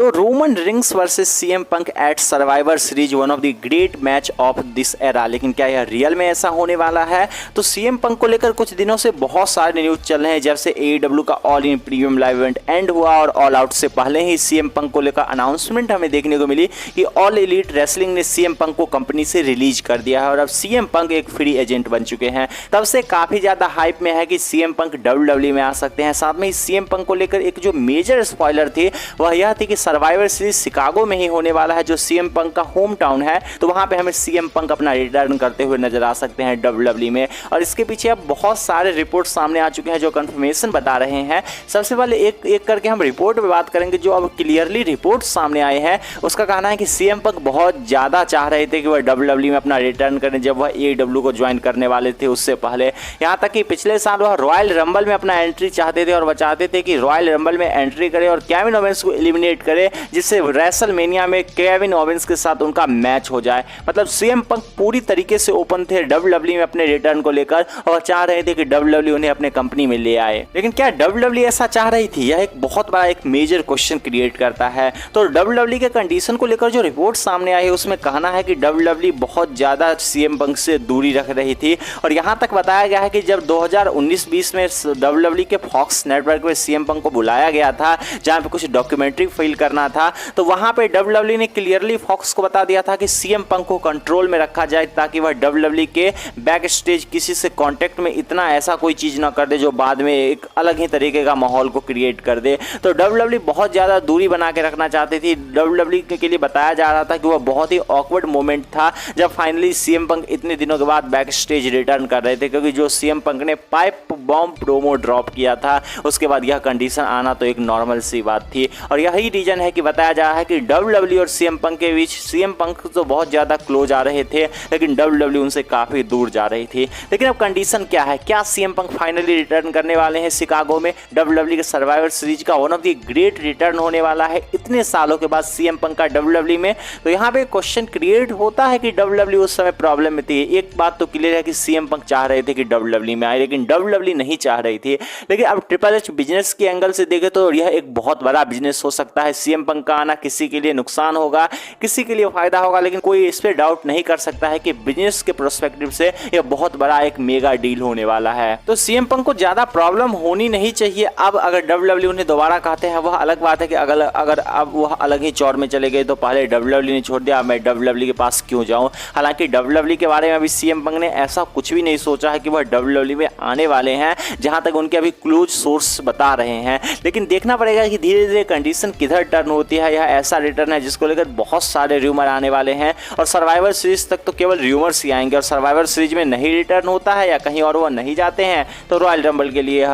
तो Roman Reigns versus CM Punk at Survivor Series one of the great match of this era. लेकिन क्या यह real में ऐसा होने वाला है? तो सीएम पंक को लेकर कुछ दिनों से बहुत सारे न्यूज चल रहे हैं। जब से AEW का all in premium live event and हुआ और ऑल आउट से पहले ही सीएम पंक को लेकर अनाउंसमेंट हमें देखने को मिली कि ऑल एलीट रेसलिंग ने सीएम पंक को कंपनी से रिलीज कर दिया है और अब सीएम पंक एक फ्री एजेंट बन चुके हैं। तब से काफी ज्यादा हाइप में है कि सीएम पंक WWE में आ सकते हैं। साथ में ही सीएम पंक को लेकर एक जो मेजर स्पॉइलर थी वह यह थी कि सर्वाइवर सीरीज शिकागो में ही होने वाला है, जो सीएम पंक का होम टाउन है। तो वहां पे हमें सीएम पंक अपना रिटर्न करते हुए नजर आ सकते हैं WWE में। और इसके पीछे अब बहुत सारे रिपोर्ट सामने आ चुके हैं जो कंफर्मेशन बता रहे हैं। सबसे पहले एक एक करके हम रिपोर्ट पे बात करेंगे। जो अब क्लियरली रिपोर्ट सामने आए हैं उसका कहना है कि सीएम पंक बहुत ज्यादा चाह रहे थे कि वह WWE में अपना रिटर्न करें जब वह AEW को ज्वाइन करने वाले थे उससे पहले। यहाँ तक कि पिछले साल वह रॉयल रंबल में अपना एंट्री चाहते थे और वह चाहते थे कि रॉयल रंबल में एंट्री करे और केविन ओवेंस को एलिमिनेट करे, जिससे रेसलमेनिया में केविन ओवेंस के साथ उनका मैच हो जाए। मतलब सीएम पंक पूरी तरीके से ओपन थे WWE में अपने रिटर्न को लेकर और चाह रहे थे कि WWE उन्हें अपने कंपनी में ले आए। लेकिन क्या WWE ऐसा चाह रही थी? यह एक बहुत बड़ा एक मेजर क्वेश्चन क्रिएट करता है। तो WWE के कंडीशन को लेकर जो रिपोर्ट सामने आई है उसमें कहना है कि WWE बहुत ज्यादा सीएम पंक से दूरी रख रही थी और यहां तक बताया गया है कि जब 2019-20 में WWE के फॉक्स नेटवर्क में सीएम पंक को बुलाया गया था जहां पे कुछ डॉक्यूमेंट्री फिल करना था, तो वहां पे WWE ने क्लियरली फॉक्स को बता दिया था कि सीएम पंक को कंट्रोल में रखा जाए ताकि वह WWE के बैक स्टेज किसी से कांटेक्ट में इतना ऐसा कोई चीज ना कर दे जो बाद में एक अलग ही तरीके का माहौल को क्रिएट कर दे। तो WWE बहुत ज्यादा दूरी बना के रखना चाहती थी। WWE के लिए बताया जा रहा था कि वह बहुत ही ऑकवर्ड मोमेंट था जब फाइनली सीएम पंक इतने दिनों के बाद बैक स्टेज रिटर्न कर रहे थे, क्योंकि जो सीएम पंक ने पाइप बॉम्ब प्रोमो ड्रॉप किया था उसके बाद यह कंडीशन आना तो एक नॉर्मल सी बात थी। और यही रीजन है कि बताया जा रहा है कि WWE और सीएम पंक के बीच सीएम पंक तो बहुत ज्यादा क्लोज आ रहे थे लेकिन WWE उनसे काफी दूर जा रही थी। लेकिन अब कंडीशन क्या है? क्या सीएम पंक फाइनली रिटर्न करने वाले हैं शिकागो में? WWE के सर्वाइवर सीरीज का one of the great return होने वाला है इतने सालों के बाद सीएम पंक का WWE में। तो यहाँ पे क्वेश्चन क्रिएट होता है कि WWE उस समय प्रॉब्लम में थी। एक बात तो क्लियर है कि सीएम पंक चाह रहे थे कि WWE में आए लेकिन WWE नहीं चाह रही थी। लेकिन अब ट्रिपल एच बिजनेस के एंगल से देखें तो यह एक बहुत बड़ा बिजनेस हो सकता है। सीएम पंक का आना किसी के लिए नुकसान होगा, किसी के लिए फायदा होगा, लेकिन कोई इस पर डाउट नहीं कर सकता है कि बिजनेस के पर्सपेक्टिव से यह बहुत बड़ा एक मेगा डील होने वाला है। तो सीएम पंक को ज्यादा प्रॉब्लम होनी नहीं चाहिए। अब अगर WWE उन्हें दोबारा कहते हैं वह अलग बात है कि अगर अब वह अलग ही चौर में चले गए तो पहले WWE ने छोड़ दिया, मैं WWE के पास क्यों जाऊं। हालांकि WWE के बारे में अभी सीएम पंक ने ऐसा कुछ भी नहीं सोचा है कि वह WWE में आने वाले हैं, जहां तक उनके अभी क्लोज सोर्स बता रहे हैं। लेकिन देखना पड़ेगा कि धीरे धीरे कंडीशन किधर टर्न होती है। यह ऐसा रिटर्न है जिसको लेकर बहुत सारे र्यूमर आने वाले हैं और सर्वाइवर सीरीज तक तो केवल र्यूमर्स ही आएंगे। और सर्वाइवर सीरीज में नहीं रिटर्न होता है या कहीं और वह नहीं जाते हैं तो रॉयल रंबल के लिए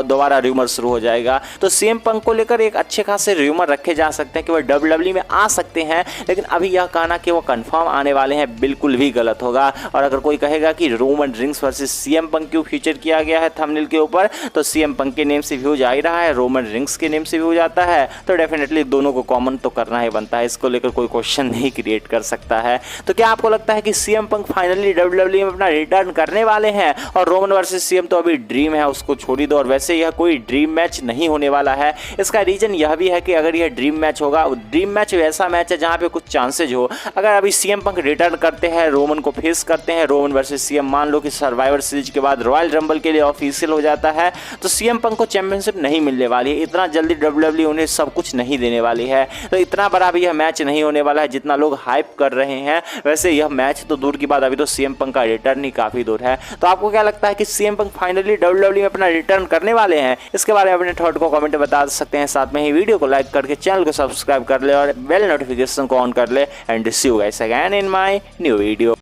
दोबारा र्यूमर शुरू हो जाएगा। तो सीएम पंक को लेकर एक अच्छे खासे र्यूमर रखे जा सकते हैं कि वह WWE में आ सकते हैं, लेकिन अभी यह कहना कि वो कंफर्म आने वाले हैं बिल्कुल भी गलत होगा। और अगर कोई कहेगा कि रोमन रिंग्स वर्सेस सीएम पंक क्यों फीचर किया गया है थंबनेल के ऊपर, तो सीएम पंक के नेम से व्यूज आ ही रहा है, रोमन रिंग्स के नेम से व्यूज आता है, तो डेफिनेटली दोनों को कॉमन तो करना ही बनता है। इसको लेकर कोई क्वेश्चन नहीं क्रिएट कर सकता है। तो क्या आपको लगता है कि सीएम पंक फाइनली WWE में अपना रिटर्न करने वाले हैं? और रोमन वर्सेस सीएम तो अभी ड्रीम है, उसको छोड़ ही दो। और वैसे यह कोई ड्रीम मैच नहीं होने वाला है। इसका रीजन यह भी है कि अगर यह ड्रीम मैच होगा, ड्रीम मैच वैसा मैच है जहां पे कुछ चांसेज हो। अगर अभी सीएम पंक रिटर्न करते हैं, रोमन को फेस करते हैं, रोमन वर्सेस सीएम मान लो कि सर्वाइवर सीरीज के बाद रॉयल रंबल के लिए ऑफिशियल हो जाता है, तो सीएम पंक को चैंपियनशिप नहीं मिलने वाली है। इतना जल्दी WWE उन्हें सब कुछ नहीं देने वाली है। तो इतना बड़ा भी यह मैच नहीं होने वाला है जितना लोग हाइप कर रहे हैं। वैसे यह मैच तो दूर की बात, अभी तो सीएम पंक का रिटर्न ही काफी दूर है। तो आपको क्या लगता है कि सीएम पंक फाइनली WWE में अपना रिटर्न करने वाले हैं? इसके बारे में अपने थॉट को कमेंट में बता सकते हैं। साथ में ही वीडियो को लाइक करके चैनल को सब्सक्राइब कर ले और बेल नोटिफिकेशन को ऑन कर ले। And see you guys again in my new video.